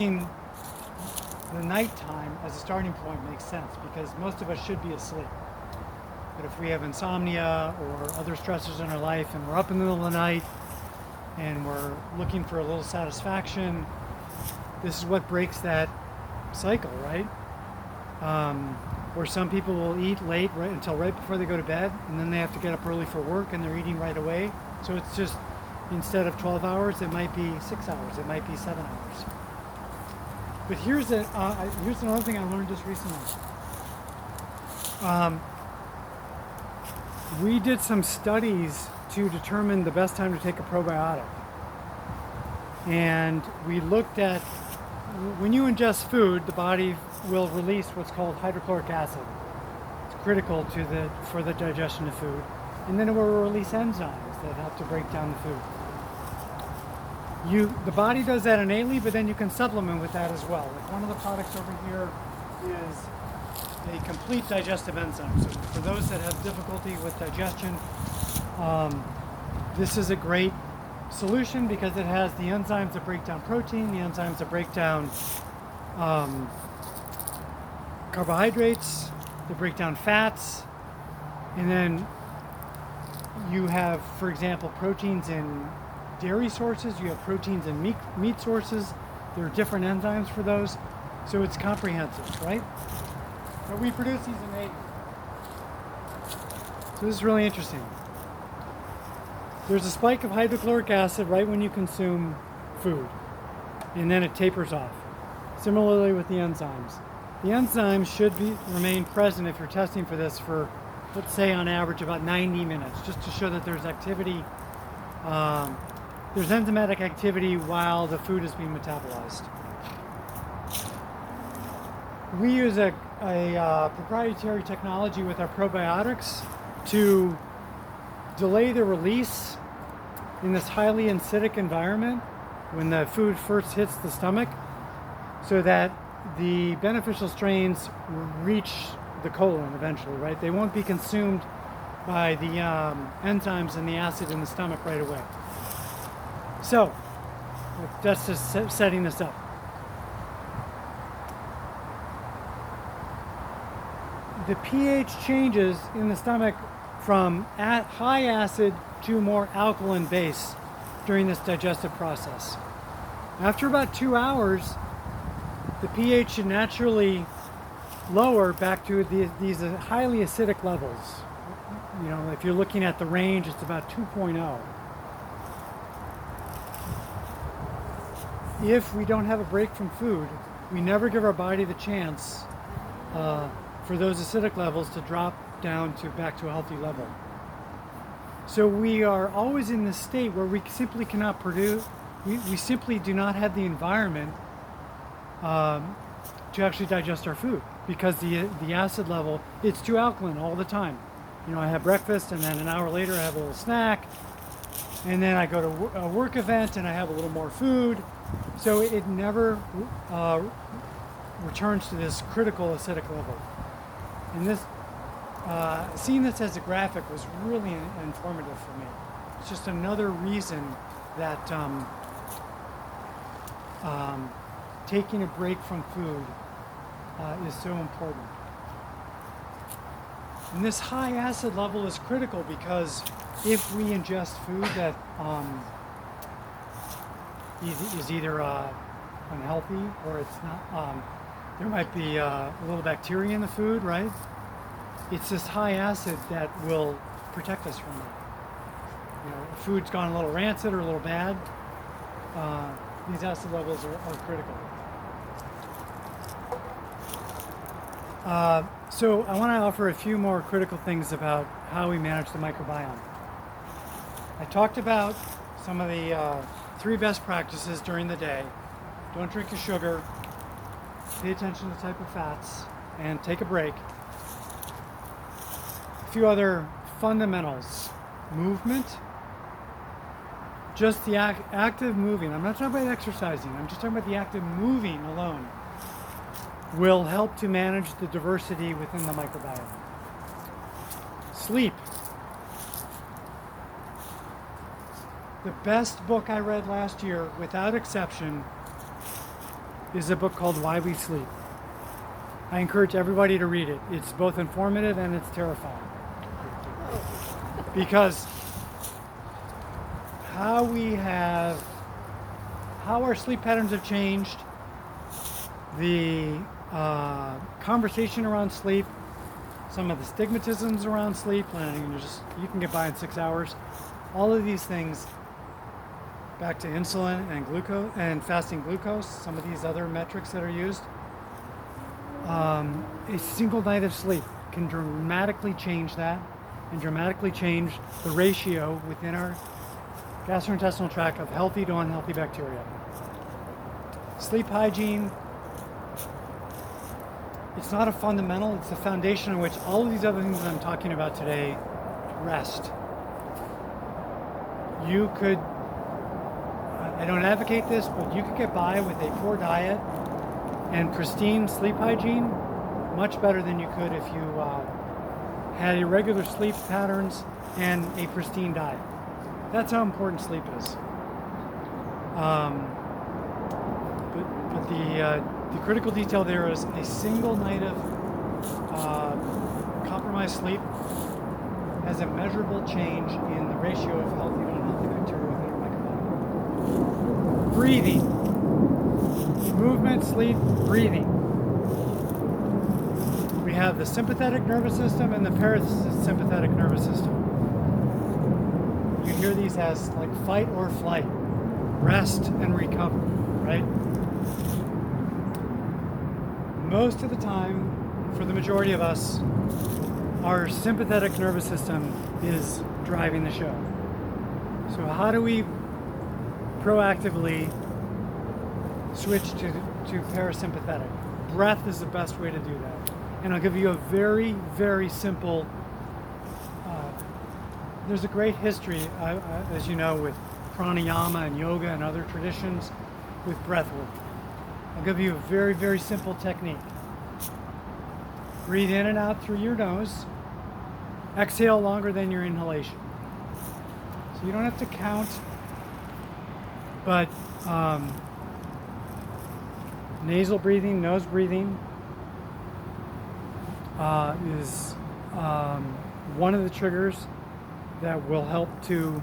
using the nighttime as a starting point makes sense because most of us should be asleep. But if we have insomnia or other stressors in our life and we're up in the middle of the night and we're looking for a little satisfaction, this is what breaks that cycle, right? Where some people will eat late right until right before they go to bed, and then they have to get up early for work and they're eating right away. So it's just, instead of 12 hours, it might be 6 hours, it might be 7 hours. But here's another thing I learned just recently. We did some studies to determine the best time to take a probiotic. And we looked at, when you ingest food, the body will release what's called hydrochloric acid. It's critical for the digestion of food. And then it will release enzymes that help to break down the food. The body does that innately, but then you can supplement with that as well. Like one of the products over here is a complete digestive enzyme. So for those that have difficulty with digestion, this is a great solution because it has the enzymes that break down protein, the enzymes that break down carbohydrates, that break down fats, and then you have, for example, proteins in dairy sources, you have proteins in meat sources. There are different enzymes for those, so it's comprehensive, right? But we produce these innately. So this is really interesting. There's a spike of hydrochloric acid right when you consume food, and then it tapers off. Similarly with the enzymes. The enzymes should remain present if you're testing for this for, let's say on average, about 90 minutes, just to show that there's activity. There's enzymatic activity while the food is being metabolized. We use a proprietary technology with our probiotics to delay the release in this highly acidic environment when the food first hits the stomach, so that the beneficial strains reach the colon eventually, right? They won't be consumed by the enzymes and the acid in the stomach right away. So, that's just setting this up. The pH changes in the stomach from high acid to more alkaline base during this digestive process. After about 2 hours, the pH should naturally lower back to these highly acidic levels. You know, if you're looking at the range, it's about 2.0. If we don't have a break from food, we never give our body the chance for those acidic levels to drop down back to a healthy level. So we are always in this state where we simply cannot produce, we simply do not have the environment to actually digest our food because the acid level, it's too alkaline all the time. You know, I have breakfast and then an hour later I have a little snack, and then I go to a work event and I have a little more food. So it never returns to this critical acidic level. And this, seeing this as a graphic was really informative for me. It's just another reason that taking a break from food is so important. And this high acid level is critical because if we ingest food that is either unhealthy or it's not, there might be a little bacteria in the food, right? It's this high acid that will protect us from that. You know, if food's gone a little rancid or a little bad, these acid levels are critical. So I want to offer a few more critical things about how we manage the microbiome. I talked about some of the 3 best practices during the day. Don't drink your sugar, pay attention to the type of fats, and take a break. A few other fundamentals. Movement. Just the active moving. I'm not talking about exercising. I'm just talking about the active moving alone will help to manage the diversity within the microbiome. Sleep. The best book I read last year, without exception, is a book called Why We Sleep. I encourage everybody to read it. It's both informative and it's terrifying. Because how our sleep patterns have changed, the conversation around sleep, some of the stigmatisms around sleep, and you can get by in 6 hours. All of these things, back to insulin and glucose and fasting glucose, some of these other metrics that are used. A single night of sleep can dramatically change that and dramatically change the ratio within our gastrointestinal tract of healthy to unhealthy bacteria. Sleep hygiene, it's not a fundamental, it's the foundation on which all of these other things that I'm talking about today rest. You could, I don't advocate this, but you could get by with a poor diet and pristine sleep hygiene much better than you could if you had irregular sleep patterns and a pristine diet. That's how important sleep is. But the critical detail there is a single night of compromised sleep has a measurable change in the ratio of healthy to unhealthy bacteria within our microbiome. Breathing. Movement, sleep, breathing. We have the sympathetic nervous system and the parasympathetic nervous system. You hear these as like fight or flight, rest and recover, right? Most of the time, for the majority of us, our sympathetic nervous system is driving the show. So how do we proactively switch to parasympathetic? Breath is the best way to do that. And I'll give you a very, very simple, there's a great history, as you know, with pranayama and yoga and other traditions with breath work. I'll give you a very, very simple technique. Breathe in and out through your nose. Exhale longer than your inhalation. So you don't have to count, but nasal breathing, nose breathing is one of the triggers that will help to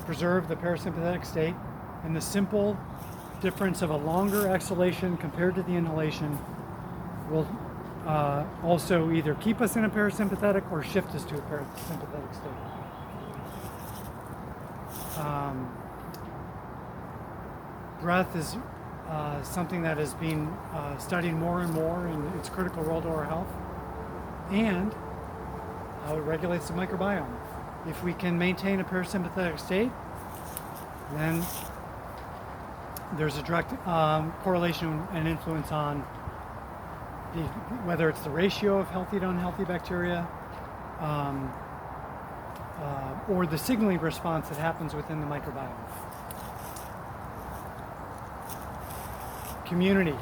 preserve the parasympathetic state. And the simple difference of a longer exhalation compared to the inhalation will also either keep us in a parasympathetic or shift us to a parasympathetic state. Breath is something that is being studied more and more, and its critical role to our health and how it regulates the microbiome. If we can maintain a parasympathetic state, then there's a direct correlation and influence on whether it's the ratio of healthy to unhealthy bacteria or the signaling response that happens within the microbiome. Community.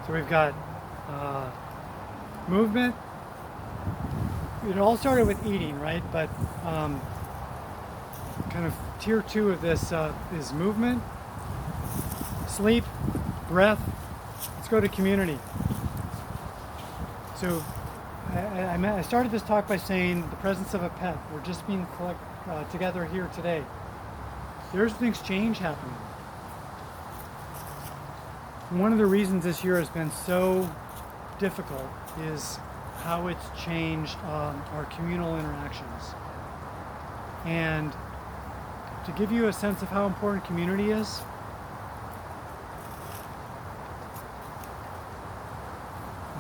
So we've got movement. It all started with eating, right? But kind of tier 2 of this is movement, sleep, breath. Let's go to community. So I started this talk by saying the presence of a pet. We're just being together here today. There's an exchange happening. One of the reasons this year has been so difficult is how it's changed our communal interactions. And to give you a sense of how important community is,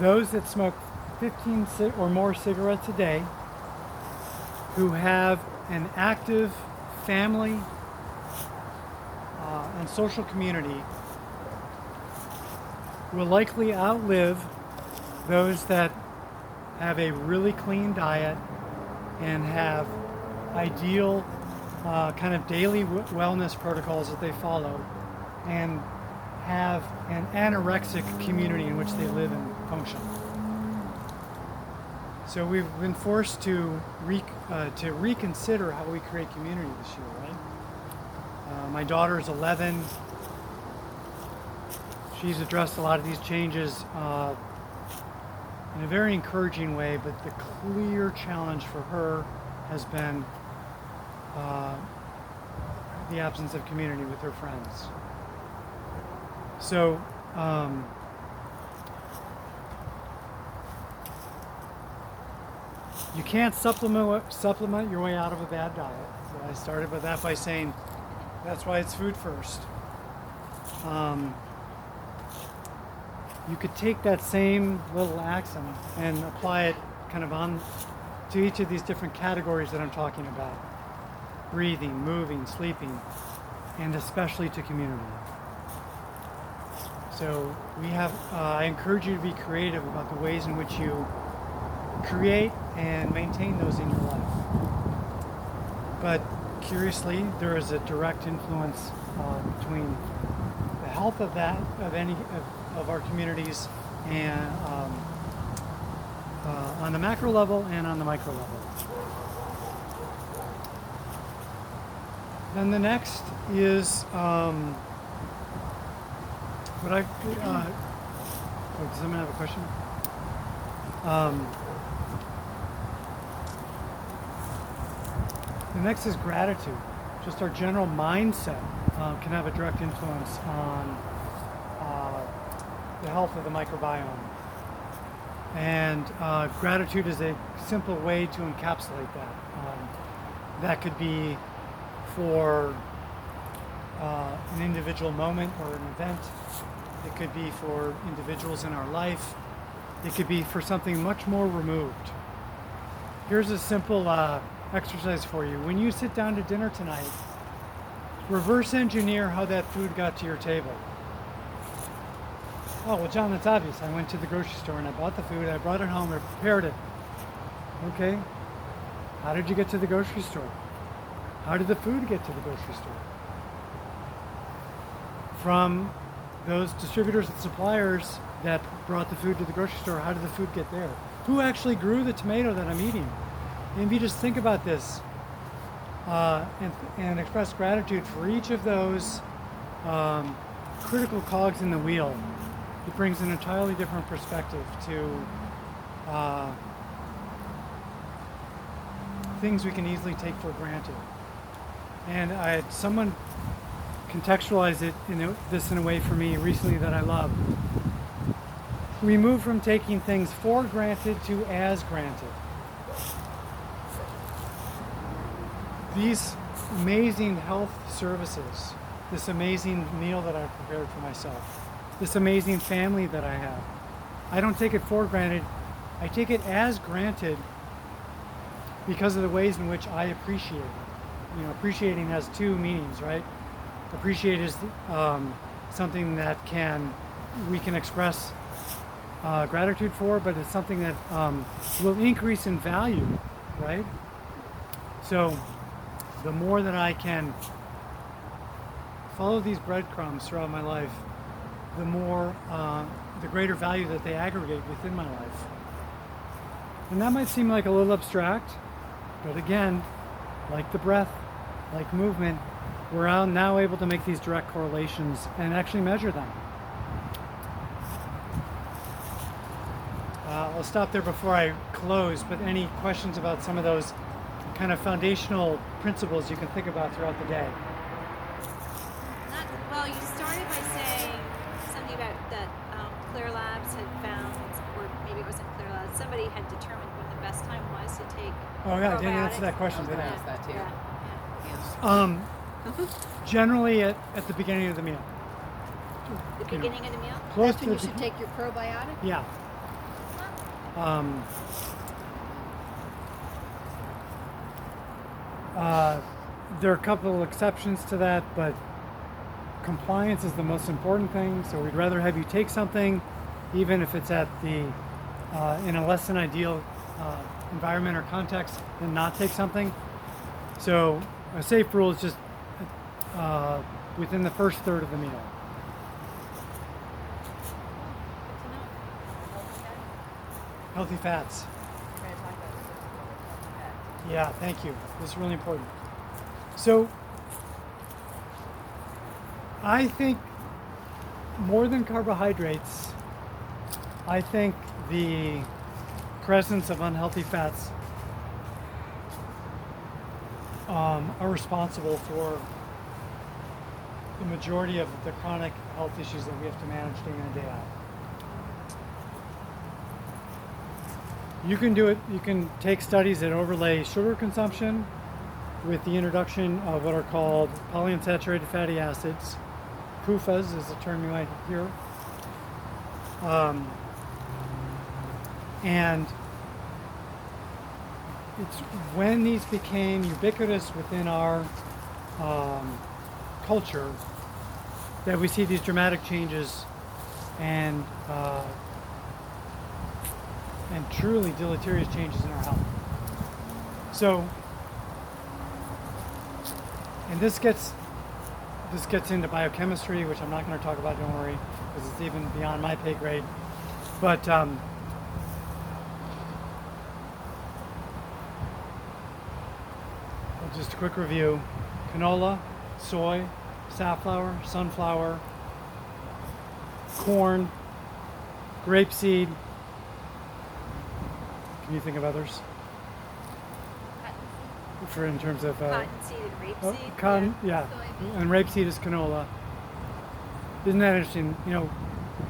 those that smoke 15 or more cigarettes a day, who have an active family and social community, will likely outlive those that have a really clean diet and have ideal kind of daily wellness protocols that they follow, and have an anorexic community in which they live and function. So we've been forced to reconsider how we create community this year, right? My daughter is 11. she's addressed a lot of these changes in a very encouraging way, but the clear challenge for her has been the absence of community with her friends. So you can't supplement your way out of a bad diet. So I started with that by saying that's why it's food first. You could take that same little axiom and apply it kind of on to each of these different categories that I'm talking about. Breathing, moving, sleeping, and especially to community. So we have, I encourage you to be creative about the ways in which you create and maintain those in your life. But curiously, there is a direct influence between the health of of our communities and on the macro level and on the micro level. Then the next is what I. Does someone have a question? The next is gratitude. Just our general mindset can have a direct influence on the health of the microbiome. And gratitude is a simple way to encapsulate that. That could be for an individual moment or an event. It could be for individuals in our life. It could be for something much more removed. Here's a simple exercise for you. When you sit down to dinner tonight, reverse engineer how that food got to your table. Oh, well, John, that's obvious. I went to the grocery store and I bought the food, I brought it home, I prepared it. Okay. How did you get to the grocery store? How did the food get to the grocery store? From those distributors and suppliers that brought the food to the grocery store, how did the food get there? Who actually grew the tomato that I'm eating? And if you just think about this and express gratitude for each of those critical cogs in the wheel, it brings an entirely different perspective to things we can easily take for granted. And I had someone contextualize it in a way for me recently that I love. We move from taking things for granted to as granted. These amazing health services, this amazing meal that I've prepared for myself, this amazing family that I have, I don't take it for granted. I take it as granted because of the ways in which I appreciate it. You know, appreciating has two meanings, right? Appreciate is something that we can express gratitude for, but it's something that will increase in value, right? So the more that I can follow these breadcrumbs throughout my life, the more, the greater value that they aggregate within my life. And that might seem like a little abstract, but again, like the breath, like movement, we're now able to make these direct correlations and actually measure them. I'll stop there before I close, but any questions about some of those kind of foundational principles you can think about throughout the day? Well, you started by saying something about that Clear Labs had found, or maybe it wasn't Clear Labs, somebody had determined when the best time was to take Oh yeah, I didn't answer probiotics. that question, did I? ask that too. Yeah. Generally at the beginning of the meal. The beginning of the meal? Close That's to when the you should take your probiotic? Yeah. There are a couple of exceptions to that, but compliance is the most important thing. So we'd rather have you take something, even if it's at the in a less than ideal environment or context, than not take something. So a safe rule is just within the first third of the meal. Healthy fats. Yeah, thank you. This is really important. So, I think more than carbohydrates, I think the presence of unhealthy fats are responsible for the majority of the chronic health issues that we have to manage day in and day out. You can do it, you can take studies that overlay sugar consumption with the introduction of what are called polyunsaturated fatty acids. PUFAs is the term you might hear. And it's when these became ubiquitous within our culture that we see these dramatic changes and truly deleterious changes in our health. So, and this gets into biochemistry, which I'm not going to talk about, don't worry, because it's even beyond my pay grade. But just a quick review: canola, soy, safflower, sunflower, corn, grapeseed. Can you think of others? For in terms of Cottonseed and rapeseed. cotton, yeah, and rapeseed is canola. Isn't that interesting? You know,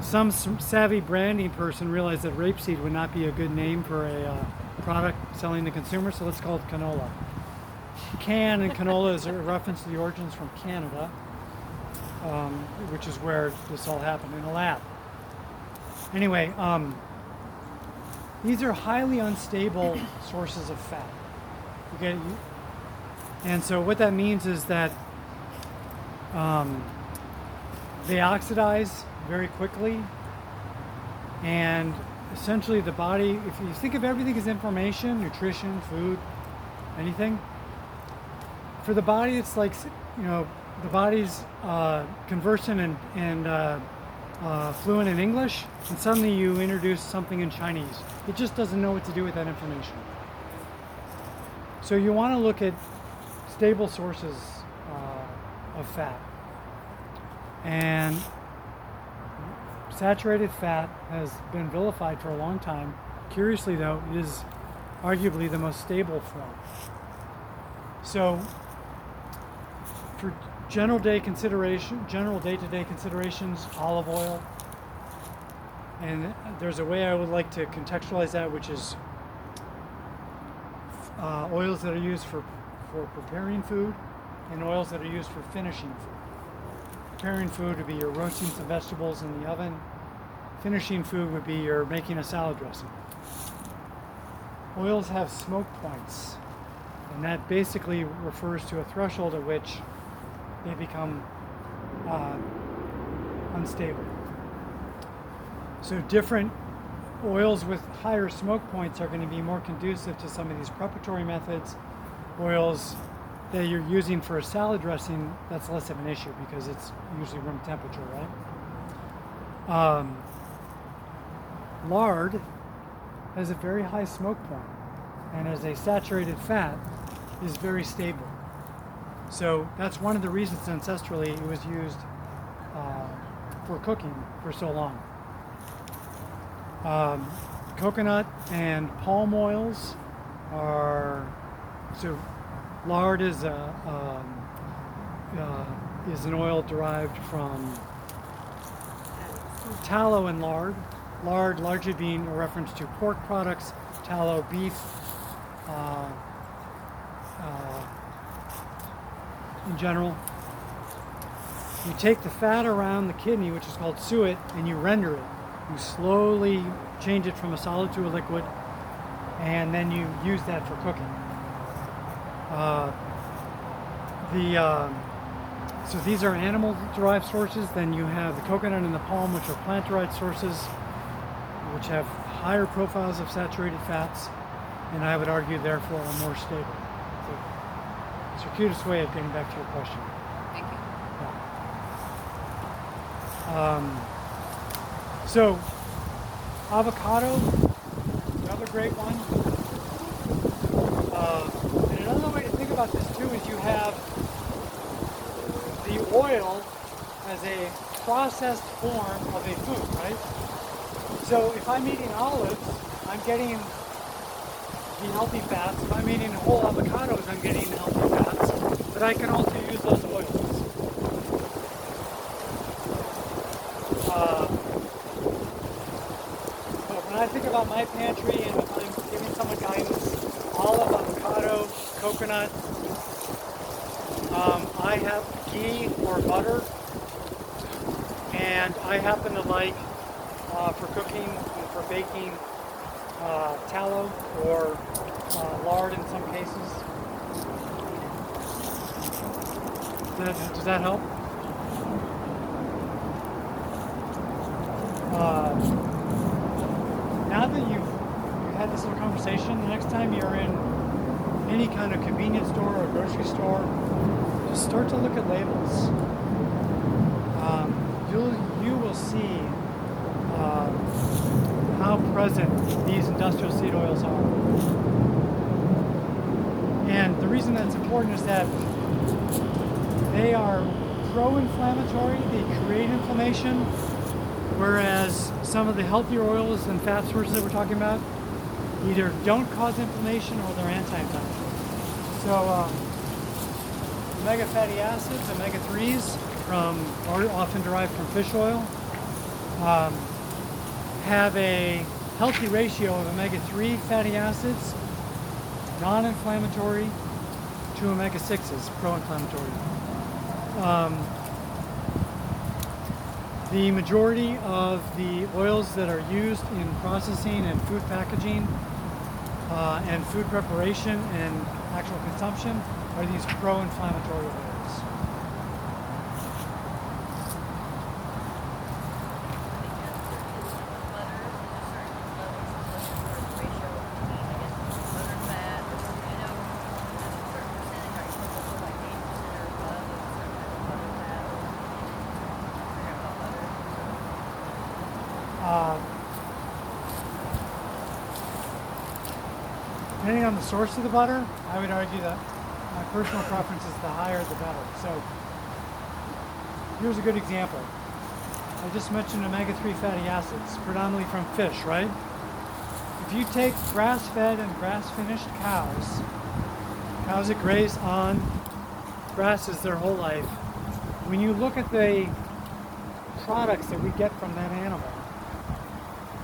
some savvy branding person realized that rapeseed would not be a good name for a product selling to consumers, so let's call it canola. Can and canola is a reference to the origins from Canada, which is where this all happened, in a lab. Anyway, these are highly unstable sources of fat. Okay, and so what that means is that they oxidize very quickly, and essentially the body, if you think of everything as information, nutrition, food, anything, for the body it's like, you know, the body's conversant and fluent in English, and suddenly you introduce something in Chinese. It just doesn't know what to do with that information. So you want to look at stable sources of fat. And saturated fat has been vilified for a long time. Curiously though, it is arguably the most stable form. So for general day-to-day considerations, olive oil. And there's a way I would like to contextualize that, which is oils that are used for preparing food and oils that are used for finishing food. Preparing food would be your roasting some vegetables in the oven. Finishing food would be your making a salad dressing. Oils have smoke points, and that basically refers to a threshold at which they become unstable. So different oils with higher smoke points are going to be more conducive to some of these preparatory methods. Oils that you're using for a salad dressing, that's less of an issue because it's usually room temperature, right? Lard has a very high smoke point, and as a saturated fat is very stable. So that's one of the reasons ancestrally it was used for cooking for so long. Coconut and palm oils are, so lard is an oil derived from tallow and lard. Lard largely being a reference to pork products, tallow, beef, in general. You take the fat around the kidney, which is called suet, and you render it. You slowly change it from a solid to a liquid, and then you use that for cooking. So these are animal-derived sources. Then you have the coconut and the palm, which are plant-derived sources, which have higher profiles of saturated fats, and I would argue, therefore, are more stable. So, circuitous way of getting back to your question. Thank you. Yeah. So, avocado, another great one. And another way to think about this too is you have the oil as a processed form of a food, right? So if I'm eating olives, I'm getting the healthy fats. If I'm eating whole avocados, I'm getting the healthy fats. But I can also use those oils. But when I think about my pantry and if I'm giving someone guidance, olive, avocado, coconut, I have ghee or butter, and I happen to like, for cooking and for baking, tallow or lard in some cases. Does that help? Now that you've had this little conversation, the next time you're in any kind of convenience store or grocery store, just start to look at labels. You will see how present these industrial seed oils are. And the reason that's important is that they are pro-inflammatory, they create inflammation, whereas some of the healthier oils and fat sources that we're talking about either don't cause inflammation or they're anti-inflammatory. So omega fatty acids, omega-3s, are often derived from fish oil, have a healthy ratio of omega-3 fatty acids, non-inflammatory, to omega-6s, pro-inflammatory. The majority of the oils that are used in processing and food packaging and food preparation and actual consumption are these pro-inflammatory oils. Depending on the source of the butter, I would argue that my personal preference is the higher the better. So here's a good example. I just mentioned omega-3 fatty acids, predominantly from fish, right? If you take grass-fed and grass-finished cows that graze on grasses their whole life, when you look at the products that we get from that animal,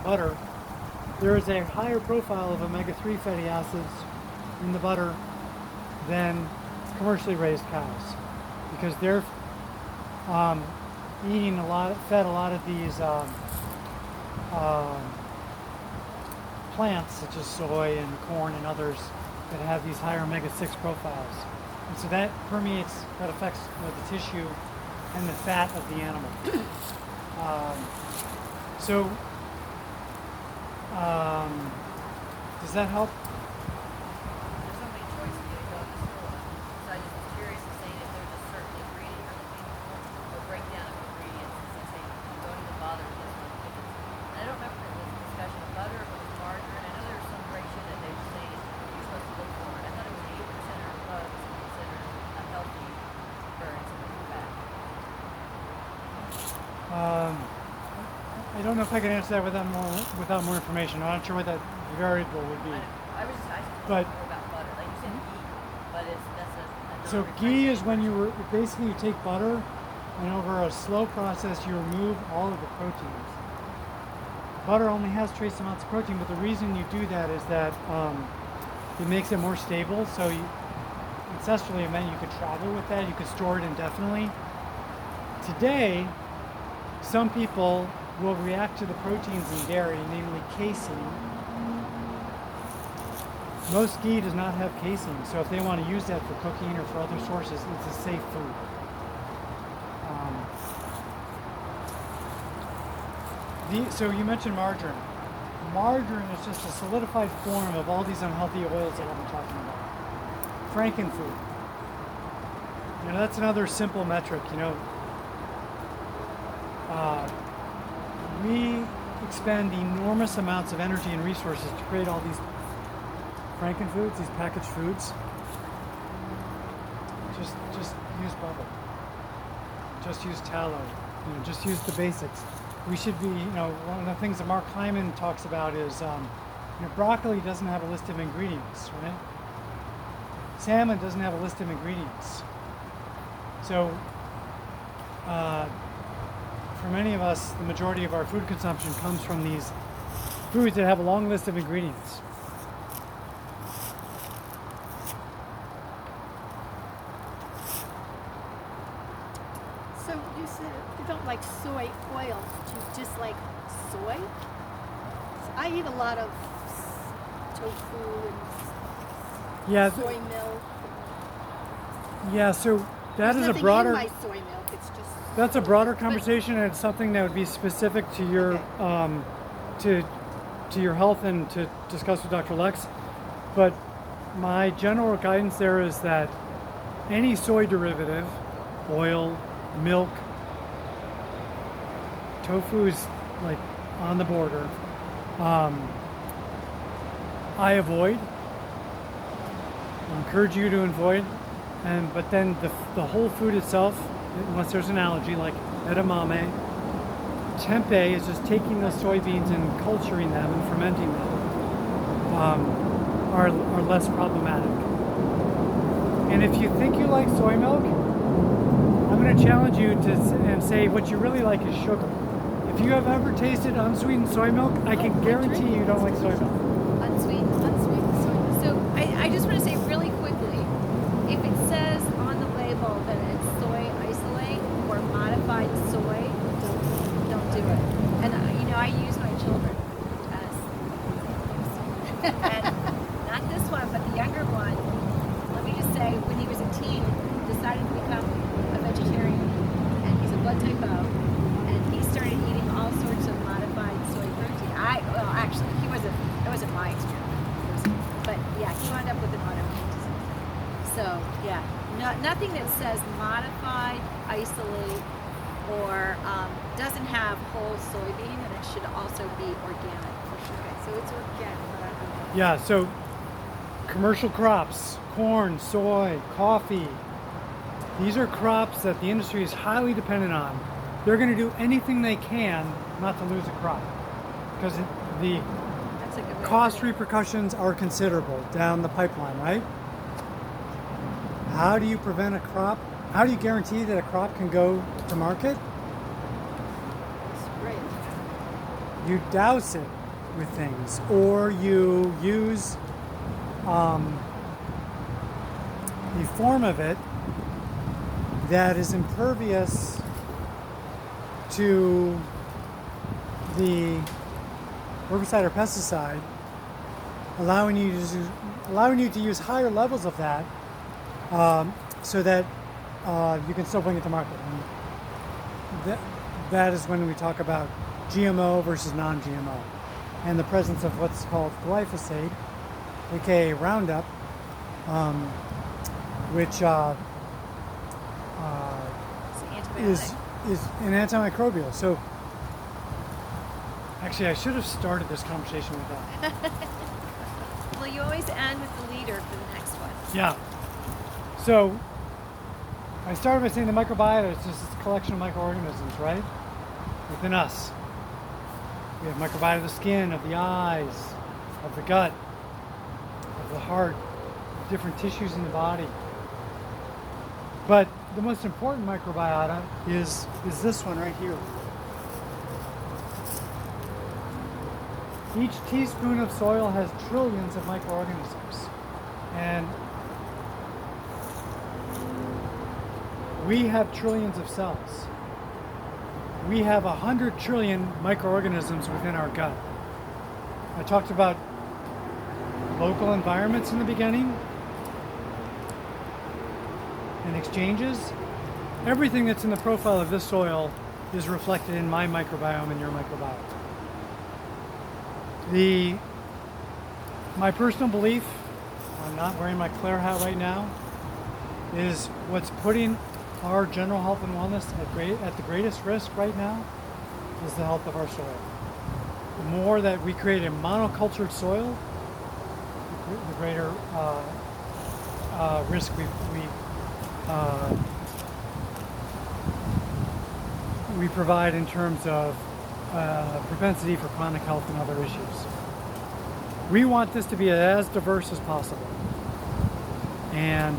butter, there is a higher profile of omega-3 fatty acids in the butter than commercially raised cows, because they're fed a lot of these plants such as soy and corn and others that have these higher omega-6 profiles, and so that affects the tissue and the fat of the animal. Does that help? There's so many choices you can go to the store. So I just was curious to say if there's a certain ingredient you're looking for or breakdown of ingredients. Since say you go to the bother this one. And I don't remember if it was a discussion of butter or if it was margarine. I know there's some ratio that they were saying you're supposed to look for. I thought it was 80% or above is considered unhealthy for instance fat. I don't know if I can answer that without more information. I'm not sure what that variable would be. I was just asking But- more about butter. Like you said ghee, but that's a So ghee is when basically you take butter and over a slow process you remove all of the proteins. Butter only has trace amounts of protein, but the reason you do that is that it makes it more stable. So ancestrally it meant you could travel with that, you could store it indefinitely. Today, some people will react to the proteins in dairy, namely casein. Most ghee does not have casein, so if they want to use that for cooking or for other sources, it's a safe food. So you mentioned margarine. Margarine is just a solidified form of all these unhealthy oils that I've been talking about. Frankenfood. That's another simple metric. We expend enormous amounts of energy and resources to create all these Frankenfoods, these packaged foods. Just use butter. Just use tallow. just use the basics. We should be, one of the things that Mark Hyman talks about is, broccoli doesn't have a list of ingredients, right? Salmon doesn't have a list of ingredients. So, for many of us, the majority of our food consumption comes from these foods that have a long list of ingredients. So you said you don't like soy oil. Do you just like soy? I eat a lot of tofu Yeah, and soy milk. yeah. So that There's is a nothing broader. in my soy milk. It's just That's a broader conversation, and it's something that would be specific to your to your health and to discuss with Dr. Lex. But my general guidance there is that any soy derivative, oil, milk, tofu is like on the border. I avoid. I encourage you to avoid, but then the whole food itself, unless there's an allergy like edamame, tempeh is just taking those soybeans and culturing them and fermenting them, are less problematic. And if you think you like soy milk, I'm going to challenge you and say what you really like is sugar. If you have ever tasted unsweetened soy milk, I can guarantee you don't like soy milk. Unsweetened soy milk. So I just want to say really quickly, if it says on the label that it's soy isolate or modified soy, don't do it. And I use my children as and not this one, but the younger one. Let me just say, when he was a teen, decided to become a vegetarian, and he's a blood type O, and he started eating all sorts of modified soy protein. Actually, it wasn't my experiment, but yeah, he wound up with an autoimmune disease. So yeah, nothing that says modified, isolate, or doesn't have whole soybean, and it should also be organic for sure. okay. So it's organic. But I don't know. Yeah, so commercial crops, corn, soy, coffee, these are crops that the industry is highly dependent on. They're going to do anything they can not to lose a crop because the That's a good way to cost put it. repercussions are considerable down the pipeline, right? How do you prevent a crop? How do you guarantee that a crop can go to market? It's great. You douse it with things, or you use a form of it that is impervious to the herbicide or pesticide, allowing you to use higher levels of that, so that you can still bring it to market. And that is when we talk about GMO versus non-GMO, and the presence of what's called glyphosate, aka Roundup, which It's an antibiotic. is an antimicrobial. So actually, I should have started this conversation with that. Well, you always end with the leader for the next one. Yeah. So I started by saying the microbiota is just a collection of microorganisms, right? Within us. We have microbiota of the skin, of the eyes, of the gut, of the heart, different tissues in the body. But the most important microbiota is this one right here. Each teaspoon of soil has trillions of microorganisms. And we have trillions of cells. We have 100 trillion microorganisms within our gut. I talked about local environments in the beginning and exchanges. Everything that's in the profile of this soil is reflected in my microbiome and your microbiome. My personal belief, I'm not wearing my Claire hat right now, is what's putting our general health and wellness at the greatest risk right now is the health of our soil. The more that we create a monocultured soil, the greater we provide in terms of propensity for chronic health and other issues. We want this to be as diverse as possible. And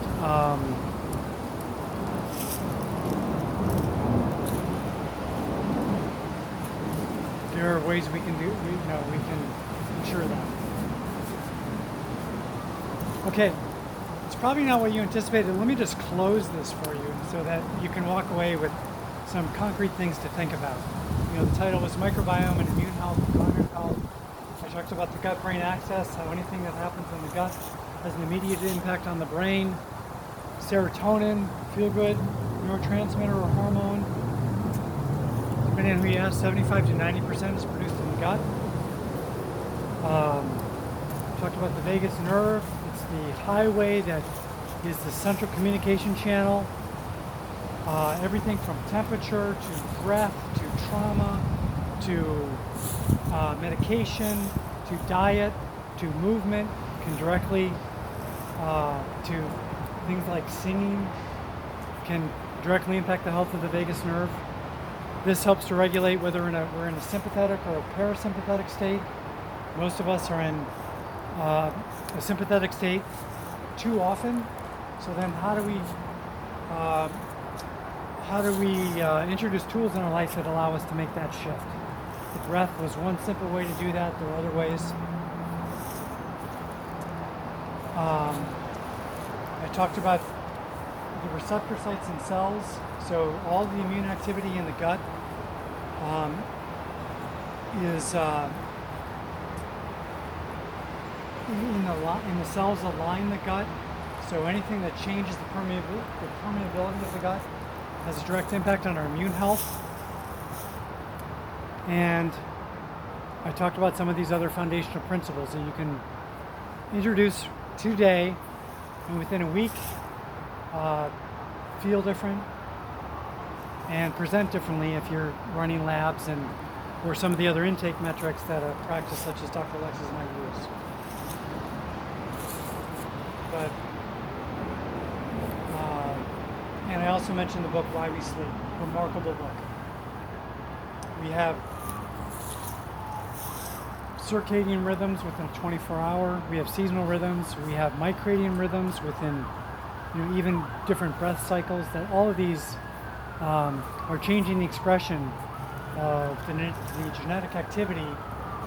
there are ways we can we can ensure that. Okay, it's probably not what you anticipated. Let me just close this for you so that you can walk away with some concrete things to think about. The title was Microbiome and Immune Health and Cognitive Health. I talked about the gut-brain axis, how anything that happens in the gut has an immediate impact on the brain. Serotonin, feel-good neurotransmitter or hormone. Depending on who you ask, 75 to 90% is produced in the gut. Talked about the vagus nerve. It's the highway that is the central communication channel. Everything from temperature to breath to trauma to medication to diet to movement can directly to things like singing can directly impact the health of the vagus nerve. This helps to regulate whether we're in a sympathetic or a parasympathetic state. Most of us are in a sympathetic state too often. So then how do we introduce tools in our life that allow us to make that shift? The breath was one simple way to do that. There are other ways. I talked about the receptor sites in cells. So all the immune activity in the gut is in the cells that line the gut. So anything that changes the permeability of the gut has a direct impact on our immune health. And I talked about some of these other foundational principles that you can introduce today, and within a week feel different and present differently if you're running labs and or some of the other intake metrics that a practice such as Dr. Alexis might use. But and I also mentioned the book Why We Sleep, remarkable book. We have circadian rhythms within a 24-hour. We have seasonal rhythms. We have micradian rhythms within even different breath cycles. That all of these are changing the expression of the genetic activity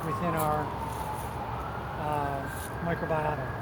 within our microbiota.